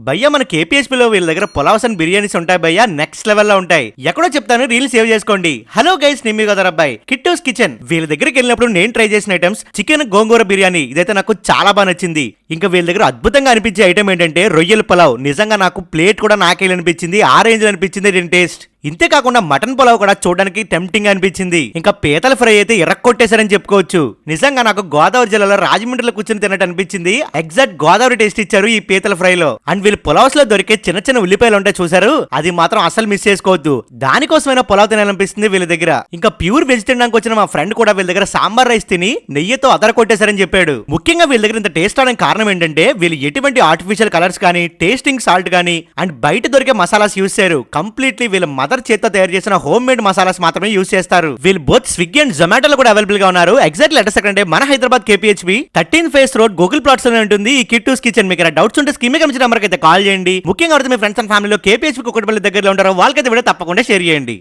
భయ్యా మన KPHP లో వీళ్ళ దగ్గర పులావ్స్ అండ్ బిర్యానీస్ ఉంటాయి భయ్యా, నెక్స్ట్ లెవెల్ లో ఉంటాయి. ఎక్కడో చెప్తాను, రీల్ సేవ్ చేసుకోండి. హలో గైస్, నిమ్మి కదా అబ్బాయి, కిట్టూస్ కిచెన్. వీళ్ళ దగ్గరికి వెళ్ళినప్పుడు నేను ట్రై చేసిన ఐటమ్స్ చికెన్ గోంగూర బిర్యానీ, ఇదైతే నాకు చాలా బాగా నచ్చింది. ఇంకా వీళ్ళ దగ్గర అద్భుతంగా అనిపించే ఐటమ్ ఏంటంటే రొయ్యల పులావ్. నిజంగా నాకు ప్లేట్ కూడా నాకే అనిపించింది, ఆ రేంజ్ అనిపించింది దీని టేస్ట్. ఇంతే కాకుండా మటన్ పులావ్ కూడా చూడడానికి టెంప్టింగ్ అనిపించింది. ఇంకా పీతల ఫ్రై అయితే ఎర్రకొట్టేశారని చెప్పుకోవచ్చు. నిజంగా నాకు గోదావరి జిల్లాలో రాజమండ్రిలో కూర్చొని తిన్నట్టు అనిపించింది. ఎగ్జాక్ట్ గోదావరి టేస్ట్ ఇచ్చారు ఈ పీతల ఫ్రై లో. అండ్ వీళ్ళు పులావ్స్ లో దొరికే చిన్న చిన్న ఉల్లిపాయలు ఉంటాయి చూసారు, అది మాత్రం అసలు మిస్ చేసుకోవద్దు. దానికోసమైనా పులావ్ తినాలనిపిస్తుంది వీళ్ళ దగ్గర. ఇంకా ప్యూర్ వెజ్ తినడానికి వచ్చిన మా ఫ్రెండ్ కూడా వీళ్ళ దగ్గర సాంబార్ రైస్ తిని నెయ్యితో అదర కొట్టేశారని చెప్పాడు. ముఖ్యంగా వీళ్ళ దగ్గర ఇంత టేస్ట్ అవడానికి కారణం ఏంటంటే వీళ్ళు ఎటువంటి ఆర్టిఫిషియల్ కలర్స్ కానీ, టేస్టింగ్ సాల్ట్ కానీ అండ్ బయట దొరికే మసాలాస్ యూస్ చేయరు. కంప్లీట్లీ వీళ్ళ మదర్ చేత్తో తయారు చేసిన హోమ్ మేడ్ మసాలాస్ మాత్రమే యూస్ చేస్తారు. వీళ్ళు బోత్ స్విగ్గీ అండ్ జొమాటోలో కూడా అవైలబుల్ గా ఉన్నారు. ఎగ్జాక్ట్లీ అడ్రస్ ఎక్కడంటే మన Hyderabad KPHP 13 face road Google plots లో ఉంటుంది ఈ కిట్టూస్ కిచెన్. మీకు డౌట్స్ ఉంటే స్క్రీన్ మీద కనిపించిన నెంబర్కి అయితే కాల్ చేయండి. ముఖ్యంగా మీ ఫ్రెండ్స్ అండ్ ఫ్యామిలీలో KPHP ఒకటి దగ్గరలో ఉంటారో వాళ్ళకైతే వీడియో తప్పకుండా షేర్ చేయండి.